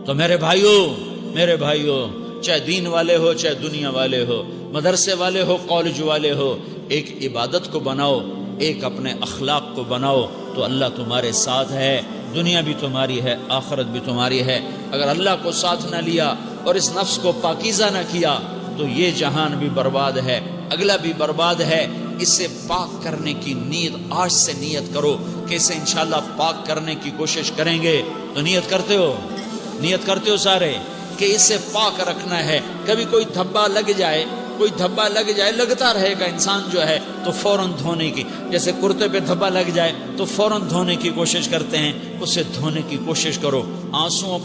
تو میرے بھائیوں چاہے دین والے ہو چاہے دنیا والے ہو، مدرسے والے ہو کالج والے ہو، ایک عبادت کو بناؤ، ایک اپنے اخلاق کو بناؤ تو اللہ تمہارے ساتھ ہے، دنیا بھی تمہاری ہے، آخرت بھی تمہاری ہے۔ اگر اللہ کو ساتھ نہ لیا اور اس نفس کو پاکیزہ نہ کیا تو یہ جہان بھی برباد ہے، اگلا بھی برباد ہے۔ اسے پاک کرنے کی نیت آج سے نیت کرو کہ اسے انشاءاللہ پاک کرنے کی کوشش کریں گے۔ تو نیت کرتے ہو سارے کہ اسے پاک رکھنا ہے۔ کبھی کوئی دھبا لگ جائے لگتا رہے گا انسان جو ہے تو فوراً دھونے کی، جیسے کرتے پہ دھبا لگ جائے تو فوراً دھونے کی کوشش کرتے ہیں، اسے دھونے کی کوشش کرو۔ آنسوؤں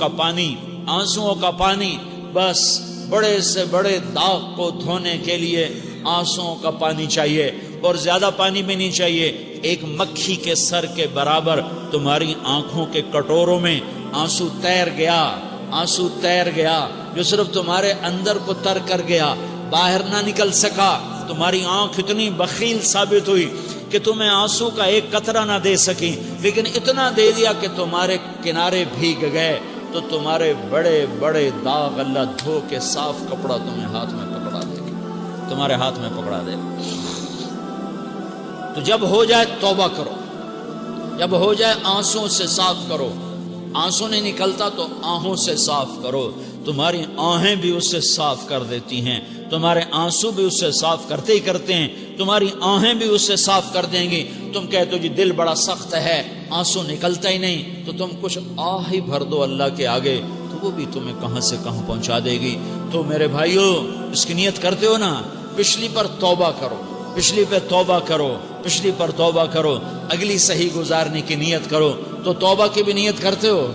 کا پانی بس بڑے سے بڑے داغ کو دھونے کے لیے آنسوؤں کا پانی چاہیے، اور زیادہ پانی بھی نہیں چاہیے۔ ایک مکھی کے سر کے برابر تمہاری آنکھوں کے کٹوروں میں آنسو تیر گیا جو صرف تمہارے اندر کو تر کر گیا، باہر نہ نکل سکا۔ تمہاری آنکھ اتنی بخیل ثابت ہوئی کہ تمہیں آنسو کا ایک قطرہ نہ دے سکی، لیکن اتنا دے دیا کہ تمہارے کنارے بھیگ گئے۔ تو تمہارے بڑے بڑے داغ اللہ دھو کے صاف کپڑا تمہیں ہاتھ میں پکڑا دے گا، تمہارے ہاتھ میں پکڑا دے گا۔ تو جب ہو جائے توبہ کرو، جب ہو جائے آنسوں سے صاف کرو۔ آنسو نہیں نکلتا تو آہوں سے صاف کرو۔ تمہاری آہیں بھی اس سے صاف کر دیتی ہیں، تمہارے آنسو بھی اس سے صاف کرتے ہی کرتے ہیں، تمہاری آہیں بھی اس سے صاف کر دیں گی۔ تم کہتے ہو جی دل بڑا سخت ہے، آنسو نکلتا ہی نہیں، تو تم کچھ آہ ہی بھر دو اللہ کے آگے، تو وہ بھی تمہیں کہاں سے کہاں پہنچا دے گی۔ تو میرے بھائیوں اس کی نیت کرتے ہو نا، پچھلی پر توبہ کرو، پچھلی پر توبہ کرو، اگلی صحیح گزارنے کی نیت کرو۔ تو توبہ کی بھی نیت کرتے ہو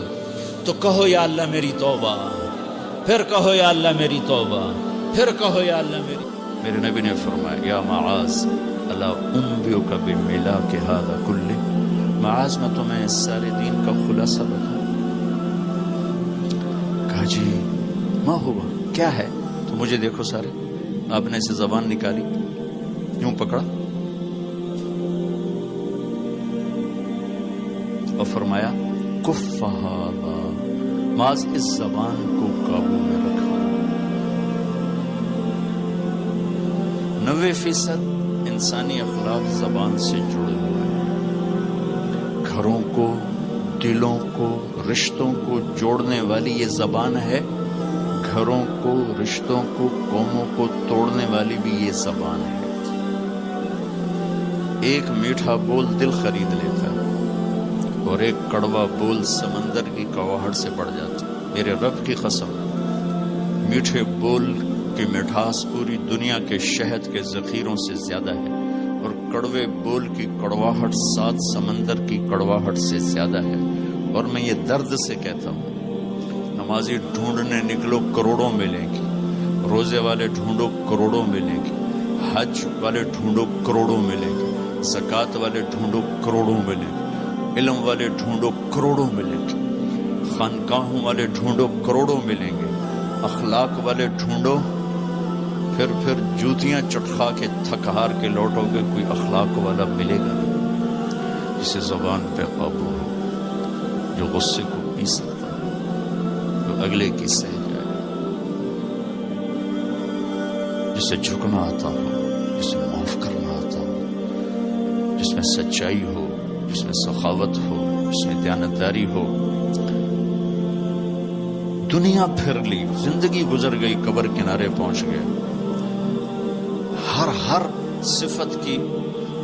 تو کہو یا اللہ میری توبہ، پھر کہو یا اللہ میری توبہ، پھر کہو یا اللہ میری۔ میرے نبی نے فرمایا یا معاذ الا انبئک بملاک ھذا کلہ، معاذ میں تمہیں اس سارے دین کا خلاصہ بتاؤں؟ کہا جی ما ہوا، کیا ہے؟ تو مجھے دیکھو سارے، آپ نے اسے زبان نکالی، یوں پکڑا اور فرمایا کف ھذا، معاذ اس زبان کو قابو میں رکھو۔ 90% انسانی اخلاق زبان سے جڑے ہوئے ہیں۔ گھروں کو، دلوں کو، رشتوں کو جوڑنے والی یہ زبان ہے، گھروں کو، رشتوں کو، قوموں کو توڑنے والی بھی یہ زبان ہے۔ ایک میٹھا بول دل خرید لیتا ہے اور ایک کڑوا بول سمندر کی کواہٹ سے بڑھ جاتا ہے۔ میرے رب کی قسم، میٹھے بول کی مٹھاس پوری دنیا کے شہد کے ذخیروں سے زیادہ ہے، اور کڑوے بول کی کڑواہٹ 7 سمندر کی کڑواہٹ سے زیادہ ہے۔ اور میں یہ درد سے کہتا ہوں، نمازی ڈھونڈنے نکلو کروڑوں ملیں گی، روزے والے ڈھونڈو کروڑوں ملیں گی، حج والے ڈھونڈو کروڑوں ملیں گے، زکوٰۃ والے ڈھونڈو کروڑوں ملیں گے، علم والے ڈھونڈو کروڑوں ملیں گے، خانقاہوں والے ڈھونڈو کروڑوں ملیں گے، اخلاق والے ڈھونڈو، پھر جوتیاں چٹخا کے تھک ہار کے لوٹو گے، کوئی اخلاق والا ملے گا نہیں، جسے زبان پہ قابو ہو، جو غصے کو پی سکتا ہے، جو اگلے کی سہ جائے، جسے جھکنا آتا ہو، جسے معاف کرنا آتا ہو، جس میں سچائی ہو، جس میں سخاوت ہو، جس میں دیانتداری ہو۔ دنیا پھر لی، زندگی گزر گئی، قبر کنارے پہنچ گئے، ہر صفت کی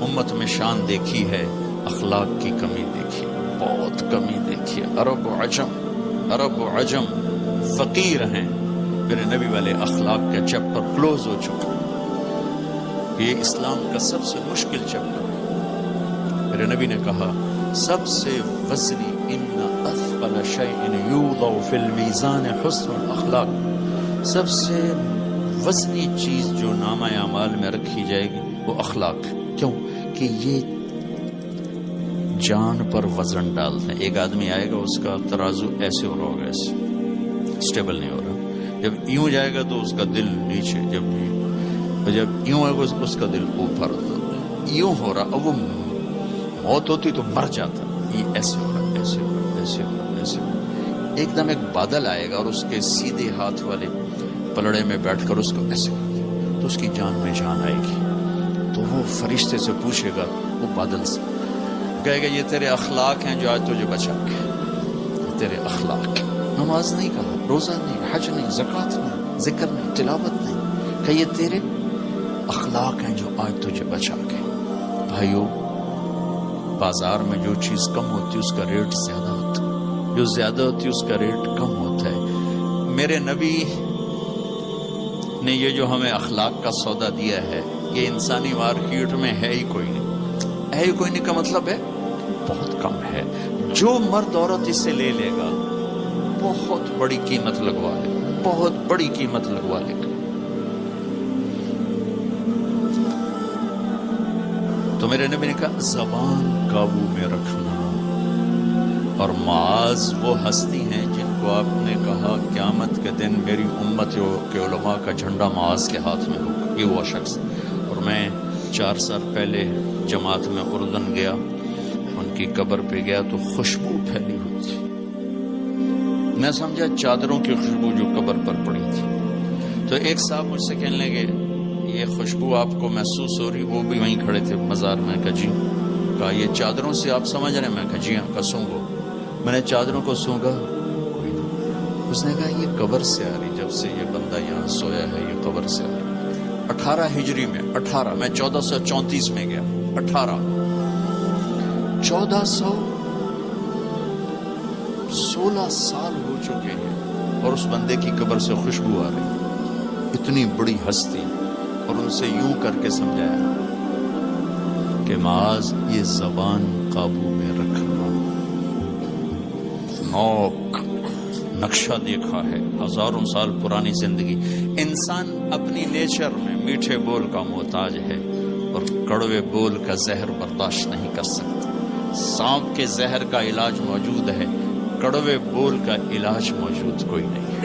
امت میں شان دیکھی ہے، اخلاق کی کمی دیکھی، بہت کمی دیکھی ہے۔ عرب و عجم فقیر ہیں، میرے نبی والے اخلاق کا چیپٹر کلوز ہو چکا، یہ اسلام کا سب سے مشکل چیپٹر ہے۔ میرے نبی نے کہا سب سے وزنی ان اثقل شیء یوضع فی المیزان حسن الاخلاق، سب سے وزنی چیز جو نامہ اعمال میں رکھی جائے گی وہ اخلاق۔ کیوں؟ کہ یہ جان پر وزن ڈالتے ہیں۔ ایک آدمی آئے گا، اس کا ترازو ایسے ہو رہا ہوگا، ایسے اسٹیبل نہیں ہو رہا، جب یوں جائے گا تو اس کا دل نیچے، جب یوں آئے گا اس کا دل اوپر، یوں ہو رہا، اب وہ موت ہوتی تو مر جاتا، یہ ایسے ہو رہا، ایسے ہو رہا، ایسے ہو رہا، ایسے ہو رہا۔ ایک دم ایک بادل آئے گا اور اس کے سیدھے ہاتھ والے پلڑے میں بیٹھ کر اس کو ایسے تو اس کی جان میں جان آئے گی. تو وہ فرشتے سے پوچھے گا، وہ بادل سے کہے گا یہ تیرے اخلاق ہیں جو آج تجھے بچا کے، یہ تیرے اخلاق. نماز نہیں کہا، روزہ نہیں، حج نہیں، زکوٰۃ نہیں، ذکر نہیں، تلاوت نہیں، کہ یہ تیرے اخلاق ہیں جو آج تجھے بچا کے. بھائیو، بازار میں جو چیز کم ہوتی ہے اس کا ریٹ زیادہ ہوتا ہے، جو زیادہ ہوتی ہے اس کا ریٹ کم ہوتا ہے. میرے نبی نے یہ جو ہمیں اخلاق کا سودا دیا ہے، یہ انسانی مارکیٹ میں ہے ہی کوئی نہیں. ہے ہی کوئی نہیں کا مطلب ہے بہت کم ہے. جو مرد عورت اس سے لے لے گا بہت بڑی قیمت لگوا لے گا، بہت بڑی قیمت لگوا لے گا. تو میرے نبی نے کہا زبان قابو میں رکھنا. اور معاذ وہ ہستی ہیں جن کو آپ نے کہا قیامت کے دن میری امت کے علماء کا جھنڈا معاذ کے ہاتھ میں ہوگا. یہ وہ شخص. اور میں 4 سال پہلے جماعت میں اردن گیا، ان کی قبر پہ گیا تو خوشبو پھیلی ہوئی تھی. میں سمجھا چادروں کی خوشبو جو قبر پر پڑی تھی. تو ایک صاحب مجھ سے کہنے لگے یہ خوشبو آپ کو محسوس ہو رہی؟ وہ بھی وہیں کھڑے تھے مزار میں. کہا جی. کہا یہ چادروں سے آپ سمجھ رہے ہیں؟ میں کہا جی ہاں. کہا سونگو. میں نے چادروں کو سونگا، کوئی نہیں. اس نے کہا یہ قبر سے آ رہی، جب سے یہ بندہ یہاں سویا ہے یہ قبر سے آ رہی. 18 ہجری میں، 18 میں 1434 میں گیا. 1416 سال ہو چکے ہیں اور اس بندے کی قبر سے خوشبو آ رہی. اتنی بڑی ہستی. اور ان سے یوں کر کے سمجھایا کہ معاذ یہ زبان قابو میں رکھنا. نوک نقشہ دیکھا ہے، ہزاروں سال پرانی زندگی. انسان اپنی نیچر میں میٹھے بول کا محتاج ہے اور کڑوے بول کا زہر برداشت نہیں کر سکتا. سانپ کے زہر کا علاج موجود ہے، کڑوے بول کا علاج موجود کوئی نہیں ہے.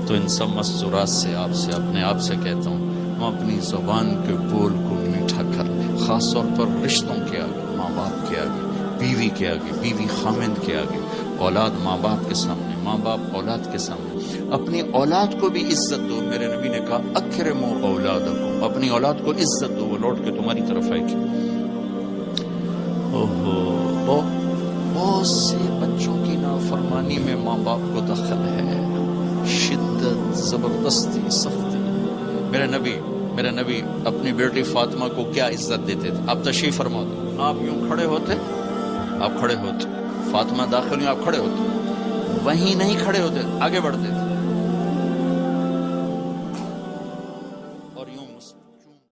تو ان سب مستورات سے اپنے آپ سے کہتا ہوں، ہم اپنی زبان کے بول کو میٹھا کر لیں. خاص طور پر رشتوں کے آگے، ماں باپ کے آگے، بیوی کے آگے، بیوی خامند کے آگے، اولاد ماں باپ کے سامنے، ماں باپ اولاد کے سامنے. اپنی اولاد کو بھی عزت دو. میرے نبی نے کہا اکرموا اولادکم، اپنی اولاد کو عزت دو، وہ لوٹ کے تمہاری طرف آئے گی. بہت سے بچوں کی نافرمانی میں ماں باپ کو دخل ہے، شدت، زبردستی، سختی. میرے نبی اپنی بیٹی فاطمہ کو کیا عزت دیتے تھے؟ آپ تشریف فرما دو. آپ یوں کھڑے ہوتے، فاطمہ داخل ہوئی، آپ کھڑے ہوتے، وہیں نہیں کھڑے ہوتے، آگے بڑھتے تھے.